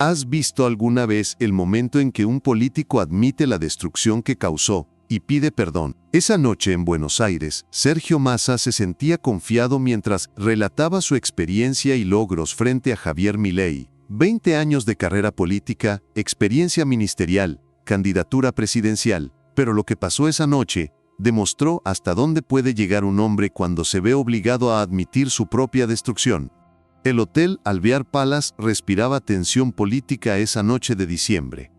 ¿Has visto alguna vez el momento en que un político admite la destrucción que causó y pide perdón? Esa noche en Buenos Aires, Sergio Massa se sentía confiado mientras relataba su experiencia y logros frente a Javier Milei. 20 años de carrera política, experiencia ministerial, candidatura presidencial. Pero lo que pasó esa noche demostró hasta dónde puede llegar un hombre cuando se ve obligado a admitir su propia destrucción. El Hotel Alvear Palace respiraba tensión política esa noche de diciembre.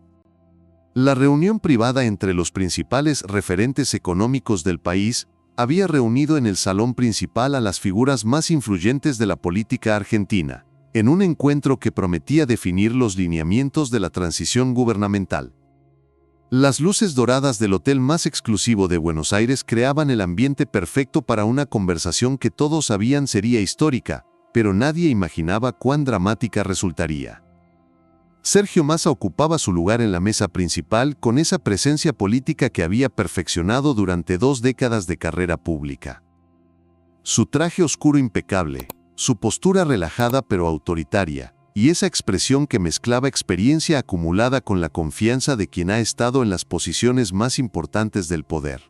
La reunión privada entre los principales referentes económicos del país había reunido en el salón principal a las figuras más influyentes de la política argentina, en un encuentro que prometía definir los lineamientos de la transición gubernamental. Las luces doradas del hotel más exclusivo de Buenos Aires creaban el ambiente perfecto para una conversación que todos sabían sería histórica, pero nadie imaginaba cuán dramática resultaría. Sergio Massa ocupaba su lugar en la mesa principal con esa presencia política que había perfeccionado durante 2 décadas de carrera pública. Su traje oscuro impecable, su postura relajada pero autoritaria, y esa expresión que mezclaba experiencia acumulada con la confianza de quien ha estado en las posiciones más importantes del poder.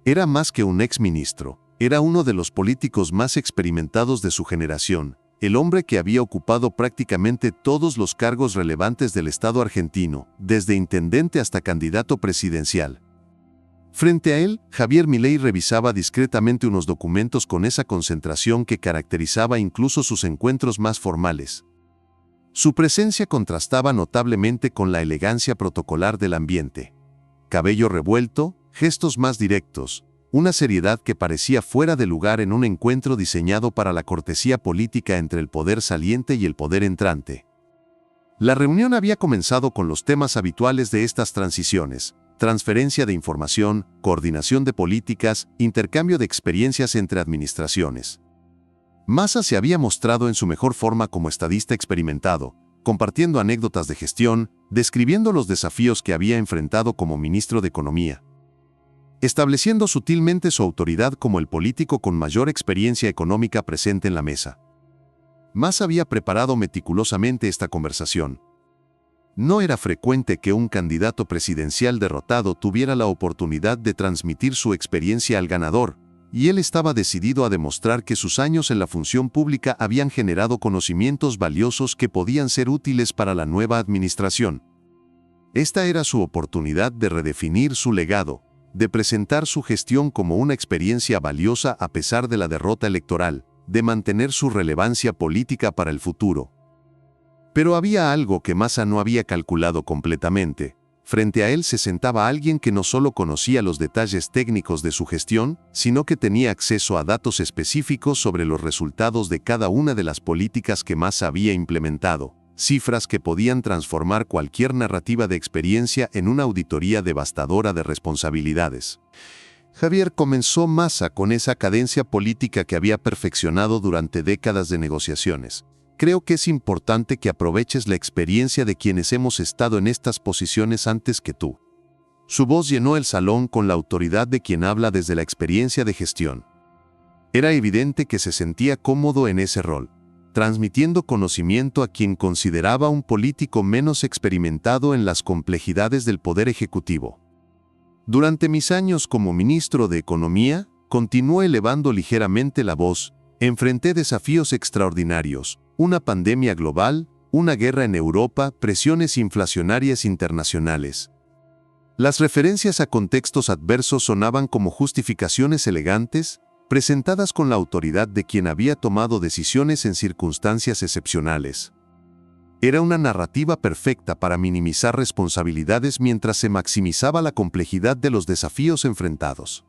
Era más que un exministro. Era uno de los políticos más experimentados de su generación, el hombre que había ocupado prácticamente todos los cargos relevantes del Estado argentino, desde intendente hasta candidato presidencial. Frente a él, Javier Milei revisaba discretamente unos documentos con esa concentración que caracterizaba incluso sus encuentros más formales. Su presencia contrastaba notablemente con la elegancia protocolar del ambiente. Cabello revuelto, gestos más directos, una seriedad que parecía fuera de lugar en un encuentro diseñado para la cortesía política entre el poder saliente y el poder entrante. La reunión había comenzado con los temas habituales de estas transiciones: transferencia de información, coordinación de políticas, intercambio de experiencias entre administraciones. Massa se había mostrado en su mejor forma como estadista experimentado, compartiendo anécdotas de gestión, describiendo los desafíos que había enfrentado como ministro de Economía, estableciendo sutilmente su autoridad como el político con mayor experiencia económica presente en la mesa. Massa había preparado meticulosamente esta conversación. No era frecuente que un candidato presidencial derrotado tuviera la oportunidad de transmitir su experiencia al ganador, y él estaba decidido a demostrar que sus años en la función pública habían generado conocimientos valiosos que podían ser útiles para la nueva administración. Esta era su oportunidad de redefinir su legado, de presentar su gestión como una experiencia valiosa a pesar de la derrota electoral, de mantener su relevancia política para el futuro. Pero había algo que Massa no había calculado completamente. Frente a él se sentaba alguien que no solo conocía los detalles técnicos de su gestión, sino que tenía acceso a datos específicos sobre los resultados de cada una de las políticas que Massa había implementado. Cifras que podían transformar cualquier narrativa de experiencia en una auditoría devastadora de responsabilidades. Javier, comenzó Massa con esa cadencia política que había perfeccionado durante décadas de negociaciones. Creo que es importante que aproveches la experiencia de quienes hemos estado en estas posiciones antes que tú. Su voz llenó el salón con la autoridad de quien habla desde la experiencia de gestión. Era evidente que se sentía cómodo en ese rol, transmitiendo conocimiento a quien consideraba un político menos experimentado en las complejidades del poder ejecutivo. Durante mis años como ministro de Economía, continuó elevando ligeramente la voz, enfrenté desafíos extraordinarios, una pandemia global, una guerra en Europa, presiones inflacionarias internacionales. Las referencias a contextos adversos sonaban como justificaciones elegantes, presentadas con la autoridad de quien había tomado decisiones en circunstancias excepcionales. Era una narrativa perfecta para minimizar responsabilidades mientras se maximizaba la complejidad de los desafíos enfrentados.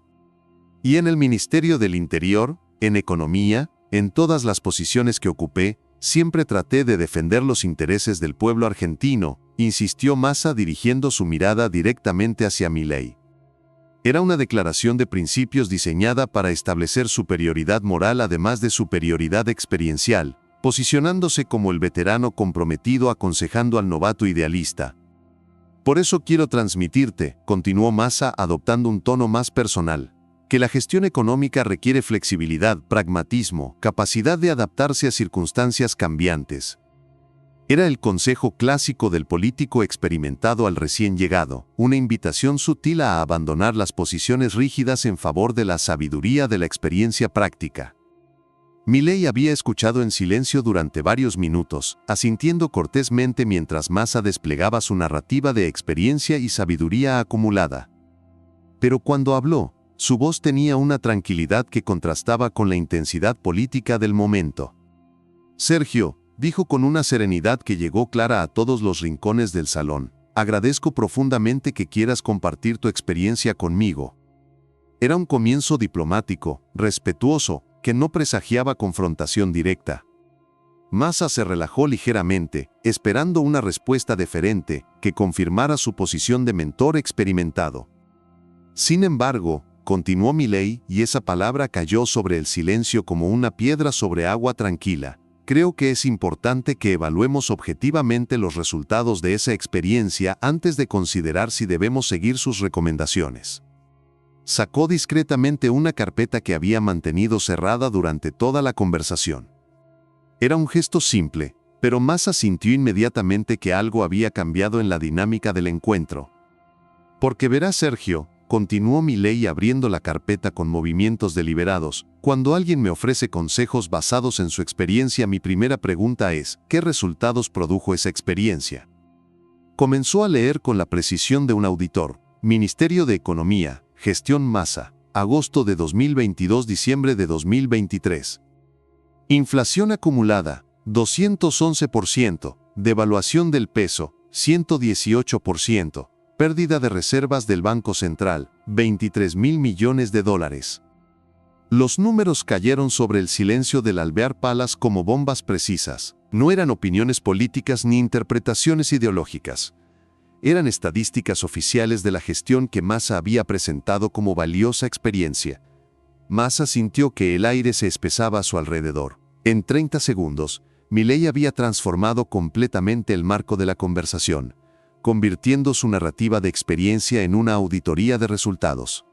Y en el Ministerio del Interior, en Economía, en todas las posiciones que ocupé, siempre traté de defender los intereses del pueblo argentino, insistió Massa dirigiendo su mirada directamente hacia Milei. Era una declaración de principios diseñada para establecer superioridad moral además de superioridad experiencial, posicionándose como el veterano comprometido aconsejando al novato idealista. Por eso quiero transmitirte, continuó Massa adoptando un tono más personal, que la gestión económica requiere flexibilidad, pragmatismo, capacidad de adaptarse a circunstancias cambiantes. Era el consejo clásico del político experimentado al recién llegado, una invitación sutil a abandonar las posiciones rígidas en favor de la sabiduría de la experiencia práctica. Milei había escuchado en silencio durante varios minutos, asintiendo cortésmente mientras Massa desplegaba su narrativa de experiencia y sabiduría acumulada. Pero cuando habló, su voz tenía una tranquilidad que contrastaba con la intensidad política del momento. Sergio, dijo con una serenidad que llegó clara a todos los rincones del salón, agradezco profundamente que quieras compartir tu experiencia conmigo. Era un comienzo diplomático, respetuoso, que no presagiaba confrontación directa. Massa se relajó ligeramente, esperando una respuesta deferente que confirmara su posición de mentor experimentado. Sin embargo, continuó Milei, y esa palabra cayó sobre el silencio como una piedra sobre agua tranquila. Creo que es importante que evaluemos objetivamente los resultados de esa experiencia antes de considerar si debemos seguir sus recomendaciones. Sacó discretamente una carpeta que había mantenido cerrada durante toda la conversación. Era un gesto simple, pero Massa sintió inmediatamente que algo había cambiado en la dinámica del encuentro. Porque verás, Sergio, continuó Milei abriendo la carpeta con movimientos deliberados, cuando alguien me ofrece consejos basados en su experiencia, mi primera pregunta es, ¿qué resultados produjo esa experiencia? Comenzó a leer con la precisión de un auditor. Ministerio de Economía, Gestión Massa, agosto de 2022, diciembre de 2023. Inflación acumulada, 211%, devaluación del peso, 118%, pérdida de reservas del Banco Central, 23.000 millones de dólares. Los números cayeron sobre el silencio del Alvear Palace como bombas precisas. No eran opiniones políticas ni interpretaciones ideológicas. Eran estadísticas oficiales de la gestión que Massa había presentado como valiosa experiencia. Massa sintió que el aire se espesaba a su alrededor. En 30 segundos, Milei había transformado completamente el marco de la conversación, convirtiendo su narrativa de experiencia en una auditoría de resultados.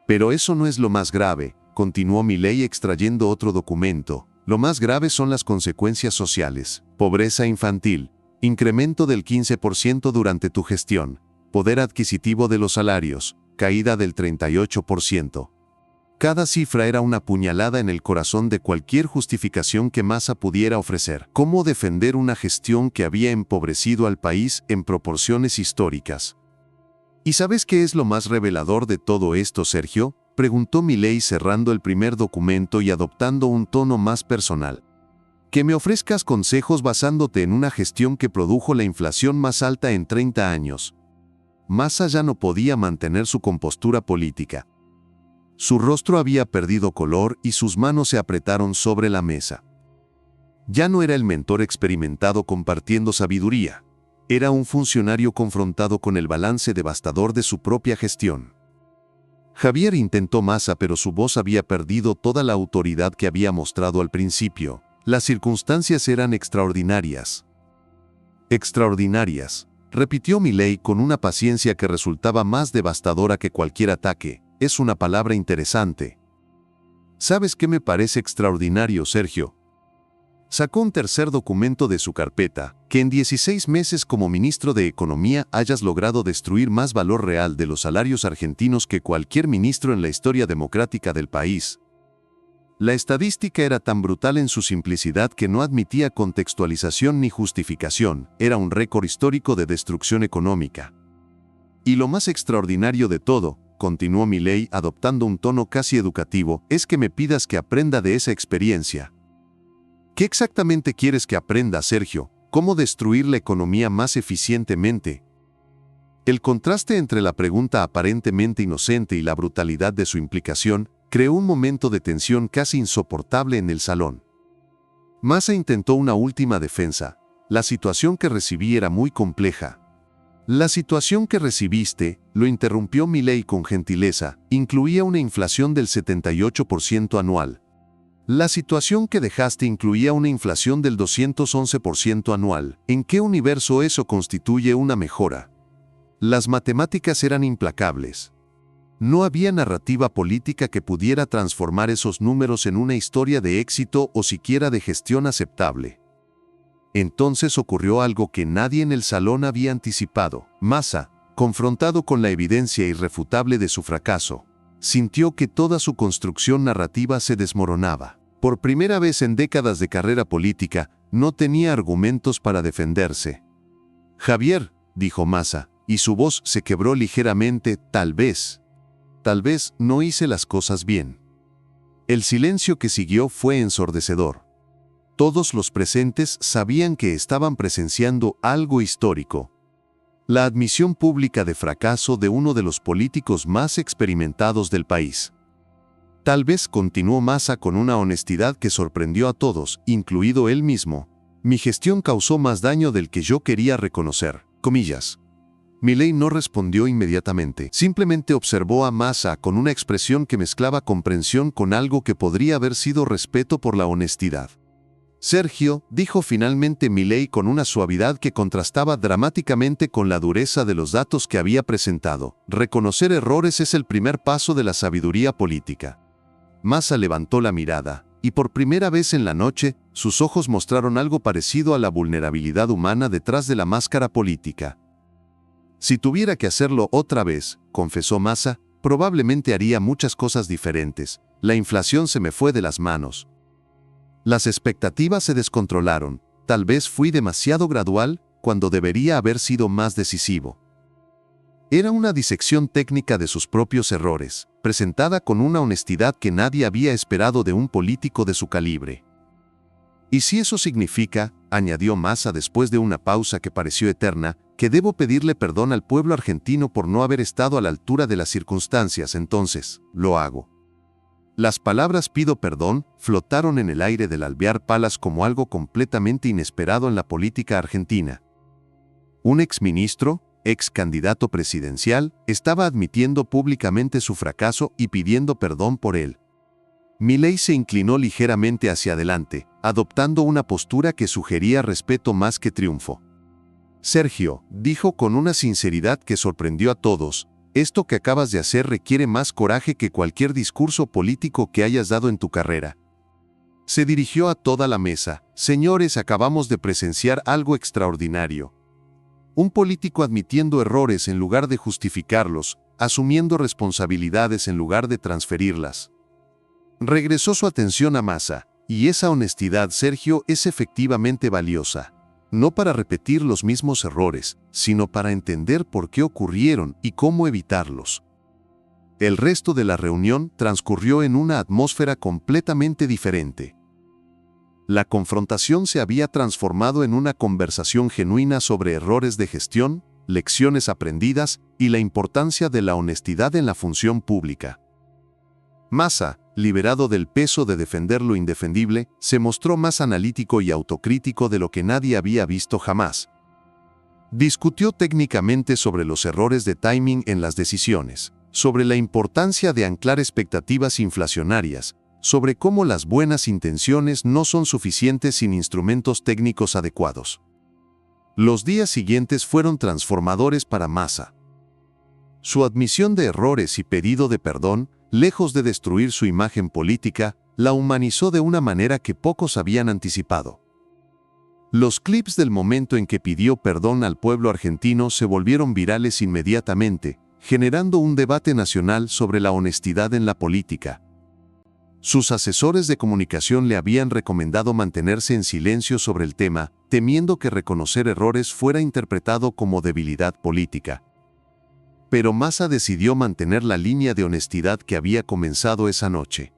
Pero eso no es lo más grave, continuó Milei extrayendo otro documento. Lo más grave son las consecuencias sociales: pobreza infantil, incremento del 15% durante tu gestión, poder adquisitivo de los salarios, caída del 38%. Cada cifra era una puñalada en el corazón de cualquier justificación que Massa pudiera ofrecer. ¿Cómo defender una gestión que había empobrecido al país en proporciones históricas? ¿Y sabes qué es lo más revelador de todo esto, Sergio?, preguntó Milei cerrando el primer documento y adoptando un tono más personal. Que me ofrezcas consejos basándote en una gestión que produjo la inflación más alta en 30 años. Massa ya no podía mantener su compostura política. Su rostro había perdido color y sus manos se apretaron sobre la mesa. Ya no era el mentor experimentado compartiendo sabiduría. Era un funcionario confrontado con el balance devastador de su propia gestión. Javier intentó Massa, pero su voz había perdido toda la autoridad que había mostrado al principio. Las circunstancias eran extraordinarias. Extraordinarias, repitió Milei con una paciencia que resultaba más devastadora que cualquier ataque. Es una palabra interesante. ¿Sabes qué me parece extraordinario, Sergio? Sacó un tercer documento de su carpeta, que en 16 meses como ministro de Economía hayas logrado destruir más valor real de los salarios argentinos que cualquier ministro en la historia democrática del país. La estadística era tan brutal en su simplicidad que no admitía contextualización ni justificación. Era un récord histórico de destrucción económica. Y lo más extraordinario de todo, continuó Milei adoptando un tono casi educativo, es que me pidas que aprenda de esa experiencia. ¿Qué exactamente quieres que aprenda, Sergio? ¿Cómo destruir la economía más eficientemente? El contraste entre la pregunta aparentemente inocente y la brutalidad de su implicación creó un momento de tensión casi insoportable en el salón. Massa intentó una última defensa. La situación que recibí era muy compleja. La situación que recibiste, lo interrumpió Milei con gentileza, incluía una inflación del 78% anual. La situación que dejaste incluía una inflación del 211% anual. ¿En qué universo eso constituye una mejora? Las matemáticas eran implacables. No había narrativa política que pudiera transformar esos números en una historia de éxito o siquiera de gestión aceptable. Entonces ocurrió algo que nadie en el salón había anticipado. Massa, confrontado con la evidencia irrefutable de su fracaso, sintió que toda su construcción narrativa se desmoronaba. Por primera vez en décadas de carrera política, no tenía argumentos para defenderse. Javier, dijo Massa, y su voz se quebró ligeramente, tal vez no hice las cosas bien. El silencio que siguió fue ensordecedor. Todos los presentes sabían que estaban presenciando algo histórico. La admisión pública de fracaso de uno de los políticos más experimentados del país. Tal vez, continuó Massa con una honestidad que sorprendió a todos, incluido él mismo. Mi gestión causó más daño del que yo quería reconocer. Comillas. Milei no respondió inmediatamente. Simplemente observó a Massa con una expresión que mezclaba comprensión con algo que podría haber sido respeto por la honestidad. Sergio, dijo finalmente Milei con una suavidad que contrastaba dramáticamente con la dureza de los datos que había presentado. Reconocer errores es el primer paso de la sabiduría política. Massa levantó la mirada, y por primera vez en la noche, sus ojos mostraron algo parecido a la vulnerabilidad humana detrás de la máscara política. Si tuviera que hacerlo otra vez, confesó Massa, probablemente haría muchas cosas diferentes. La inflación se me fue de las manos. Las expectativas se descontrolaron. Tal vez fui demasiado gradual cuando debería haber sido más decisivo. Era una disección técnica de sus propios errores, presentada con una honestidad que nadie había esperado de un político de su calibre. Y si eso significa, añadió Massa después de una pausa que pareció eterna, que debo pedirle perdón al pueblo argentino por no haber estado a la altura de las circunstancias, entonces, lo hago. Las palabras pido perdón flotaron en el aire del Alvear Palace como algo completamente inesperado en la política argentina. Un exministro, ex candidato presidencial, estaba admitiendo públicamente su fracaso y pidiendo perdón por él. Milei se inclinó ligeramente hacia adelante, adoptando una postura que sugería respeto más que triunfo. Sergio, dijo con una sinceridad que sorprendió a todos, esto que acabas de hacer requiere más coraje que cualquier discurso político que hayas dado en tu carrera. Se dirigió a toda la mesa. Señores, acabamos de presenciar algo extraordinario. Un político admitiendo errores en lugar de justificarlos, asumiendo responsabilidades en lugar de transferirlas. Regresó su atención a Massa, y esa honestidad, Sergio, es efectivamente valiosa. No para repetir los mismos errores, sino para entender por qué ocurrieron y cómo evitarlos. El resto de la reunión transcurrió en una atmósfera completamente diferente. La confrontación se había transformado en una conversación genuina sobre errores de gestión, lecciones aprendidas y la importancia de la honestidad en la función pública. Massa, liberado del peso de defender lo indefendible, se mostró más analítico y autocrítico de lo que nadie había visto jamás. Discutió técnicamente sobre los errores de timing en las decisiones, sobre la importancia de anclar expectativas inflacionarias, sobre cómo las buenas intenciones no son suficientes sin instrumentos técnicos adecuados. Los días siguientes fueron transformadores para Massa. Su admisión de errores y pedido de perdón, lejos de destruir su imagen política, la humanizó de una manera que pocos habían anticipado. Los clips del momento en que pidió perdón al pueblo argentino se volvieron virales inmediatamente, generando un debate nacional sobre la honestidad en la política. Sus asesores de comunicación le habían recomendado mantenerse en silencio sobre el tema, temiendo que reconocer errores fuera interpretado como debilidad política. Pero Massa decidió mantener la línea de honestidad que había comenzado esa noche.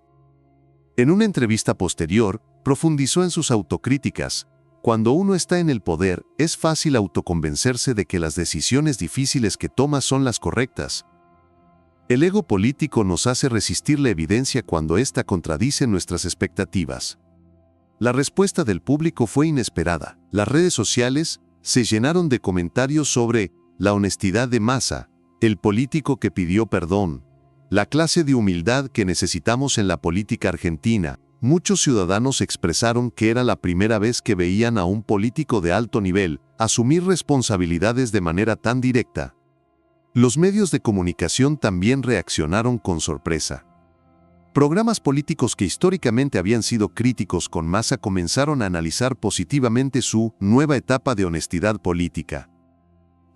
En una entrevista posterior, profundizó en sus autocríticas. Cuando uno está en el poder, es fácil autoconvencerse de que las decisiones difíciles que toma son las correctas. El ego político nos hace resistir la evidencia cuando ésta contradice nuestras expectativas. La respuesta del público fue inesperada. Las redes sociales se llenaron de comentarios sobre la honestidad de Massa, el político que pidió perdón, la clase de humildad que necesitamos en la política argentina. Muchos ciudadanos expresaron que era la primera vez que veían a un político de alto nivel asumir responsabilidades de manera tan directa. Los medios de comunicación también reaccionaron con sorpresa. Programas políticos que históricamente habían sido críticos con Massa comenzaron a analizar positivamente su nueva etapa de honestidad política.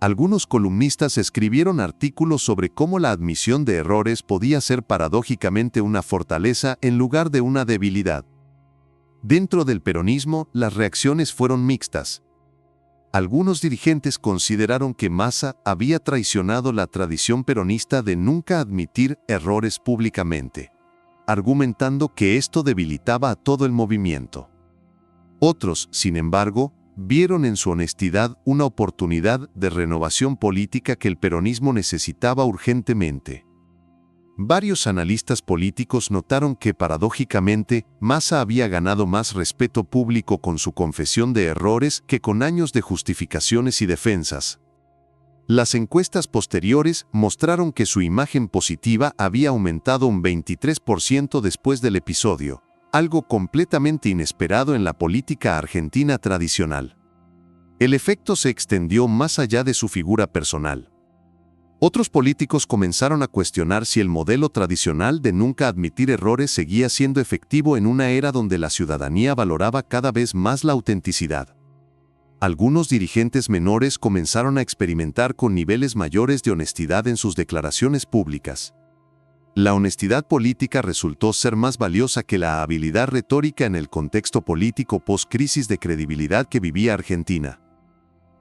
Algunos columnistas escribieron artículos sobre cómo la admisión de errores podía ser paradójicamente una fortaleza en lugar de una debilidad. Dentro del peronismo, las reacciones fueron mixtas. Algunos dirigentes consideraron que Massa había traicionado la tradición peronista de nunca admitir errores públicamente, argumentando que esto debilitaba a todo el movimiento. Otros, sin embargo, vieron en su honestidad una oportunidad de renovación política que el peronismo necesitaba urgentemente. Varios analistas políticos notaron que, paradójicamente, Massa había ganado más respeto público con su confesión de errores que con años de justificaciones y defensas. Las encuestas posteriores mostraron que su imagen positiva había aumentado un 23% después del episodio, algo completamente inesperado en la política argentina tradicional. El efecto se extendió más allá de su figura personal. Otros políticos comenzaron a cuestionar si el modelo tradicional de nunca admitir errores seguía siendo efectivo en una era donde la ciudadanía valoraba cada vez más la autenticidad. Algunos dirigentes menores comenzaron a experimentar con niveles mayores de honestidad en sus declaraciones públicas. La honestidad política resultó ser más valiosa que la habilidad retórica en el contexto político post-crisis de credibilidad que vivía Argentina.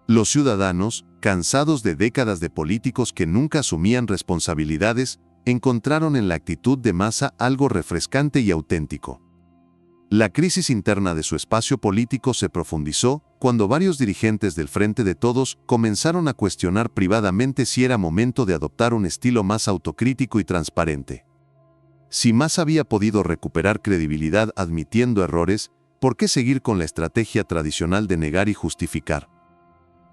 Los ciudadanos, cansados de décadas de políticos que nunca asumían responsabilidades, encontraron en la actitud de Massa algo refrescante y auténtico. La crisis interna de su espacio político se profundizó cuando varios dirigentes del Frente de Todos comenzaron a cuestionar privadamente si era momento de adoptar un estilo más autocrítico y transparente. Si Massa había podido recuperar credibilidad admitiendo errores, ¿por qué seguir con la estrategia tradicional de negar y justificar?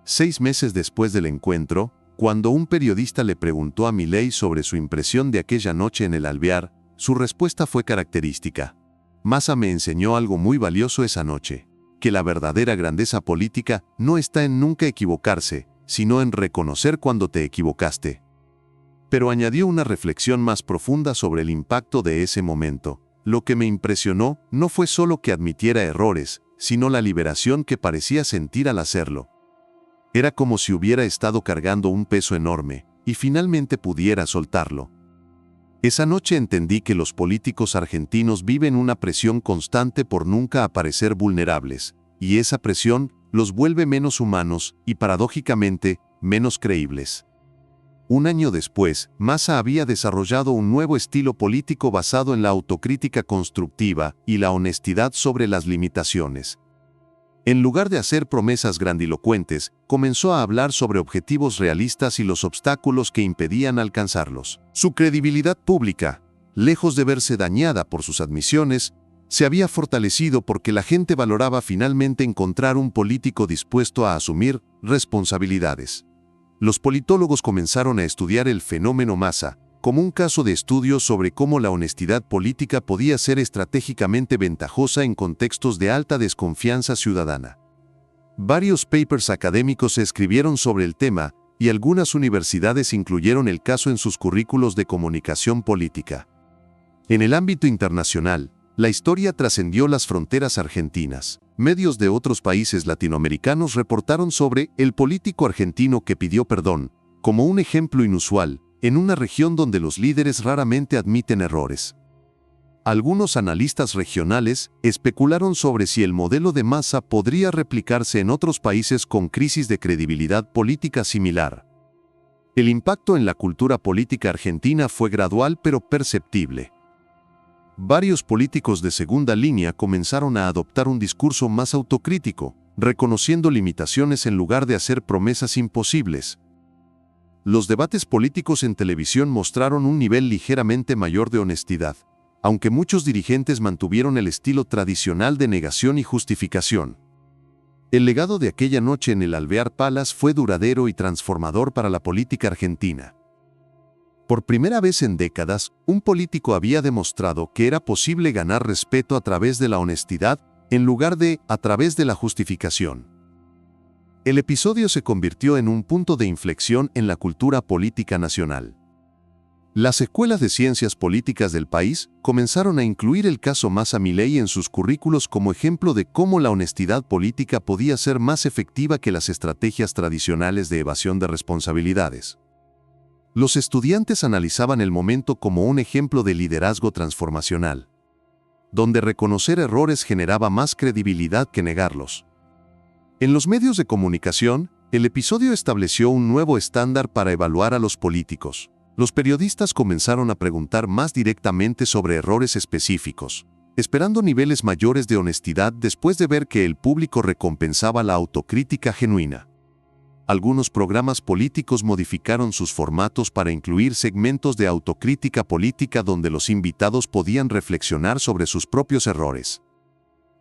6 meses después del encuentro, cuando un periodista le preguntó a Milei sobre su impresión de aquella noche en el Alvear, su respuesta fue característica. Massa me enseñó algo muy valioso esa noche, que la verdadera grandeza política no está en nunca equivocarse, sino en reconocer cuando te equivocaste. Pero añadió una reflexión más profunda sobre el impacto de ese momento. Lo que me impresionó no fue solo que admitiera errores, sino la liberación que parecía sentir al hacerlo. Era como si hubiera estado cargando un peso enorme, y finalmente pudiera soltarlo. Esa noche entendí que los políticos argentinos viven una presión constante por nunca aparecer vulnerables, y esa presión los vuelve menos humanos y, paradójicamente, menos creíbles. Un año después, Massa había desarrollado un nuevo estilo político basado en la autocrítica constructiva y la honestidad sobre las limitaciones. En lugar de hacer promesas grandilocuentes, comenzó a hablar sobre objetivos realistas y los obstáculos que impedían alcanzarlos. Su credibilidad pública, lejos de verse dañada por sus admisiones, se había fortalecido porque la gente valoraba finalmente encontrar un político dispuesto a asumir responsabilidades. Los politólogos comenzaron a estudiar el fenómeno Massa como un caso de estudio sobre cómo la honestidad política podía ser estratégicamente ventajosa en contextos de alta desconfianza ciudadana. Varios papers académicos se escribieron sobre el tema y algunas universidades incluyeron el caso en sus currículos de comunicación política. En el ámbito internacional, la historia trascendió las fronteras argentinas. Medios de otros países latinoamericanos reportaron sobre el político argentino que pidió perdón, como un ejemplo inusual, en una región donde los líderes raramente admiten errores. Algunos analistas regionales especularon sobre si el modelo de Massa podría replicarse en otros países con crisis de credibilidad política similar. El impacto en la cultura política argentina fue gradual pero perceptible. Varios políticos de segunda línea comenzaron a adoptar un discurso más autocrítico, reconociendo limitaciones en lugar de hacer promesas imposibles. Los debates políticos en televisión mostraron un nivel ligeramente mayor de honestidad, aunque muchos dirigentes mantuvieron el estilo tradicional de negación y justificación. El legado de aquella noche en el Alvear Palace fue duradero y transformador para la política argentina. Por primera vez en décadas, un político había demostrado que era posible ganar respeto a través de la honestidad, en lugar de a través de la justificación. El episodio se convirtió en un punto de inflexión en la cultura política nacional. Las escuelas de ciencias políticas del país comenzaron a incluir el caso Massa Milei en sus currículos como ejemplo de cómo la honestidad política podía ser más efectiva que las estrategias tradicionales de evasión de responsabilidades. Los estudiantes analizaban el momento como un ejemplo de liderazgo transformacional, donde reconocer errores generaba más credibilidad que negarlos. En los medios de comunicación, el episodio estableció un nuevo estándar para evaluar a los políticos. Los periodistas comenzaron a preguntar más directamente sobre errores específicos, esperando niveles mayores de honestidad después de ver que el público recompensaba la autocrítica genuina. Algunos programas políticos modificaron sus formatos para incluir segmentos de autocrítica política donde los invitados podían reflexionar sobre sus propios errores.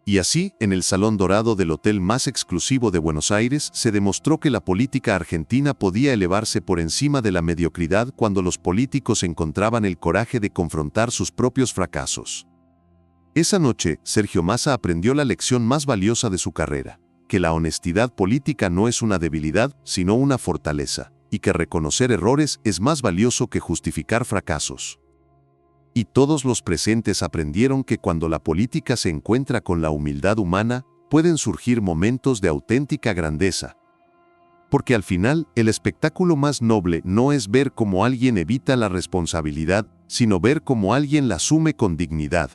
Y así, en el Salón Dorado del hotel más exclusivo de Buenos Aires, se demostró que la política argentina podía elevarse por encima de la mediocridad cuando los políticos encontraban el coraje de confrontar sus propios fracasos. Esa noche, Sergio Massa aprendió la lección más valiosa de su carrera, que la honestidad política no es una debilidad, sino una fortaleza, y que reconocer errores es más valioso que justificar fracasos. Y todos los presentes aprendieron que cuando la política se encuentra con la humildad humana, pueden surgir momentos de auténtica grandeza. Porque al final, el espectáculo más noble no es ver cómo alguien evita la responsabilidad, sino ver cómo alguien la asume con dignidad.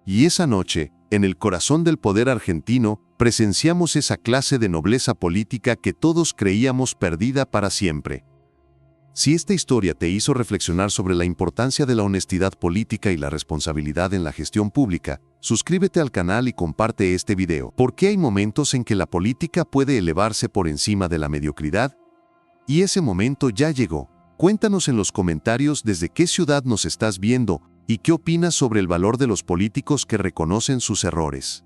Y esa noche, en el corazón del poder argentino, presenciamos esa clase de nobleza política que todos creíamos perdida para siempre. Si esta historia te hizo reflexionar sobre la importancia de la honestidad política y la responsabilidad en la gestión pública, suscríbete al canal y comparte este video. ¿Por qué hay momentos en que la política puede elevarse por encima de la mediocridad? Y ese momento ya llegó. Cuéntanos en los comentarios desde qué ciudad nos estás viendo y qué opinas sobre el valor de los políticos que reconocen sus errores.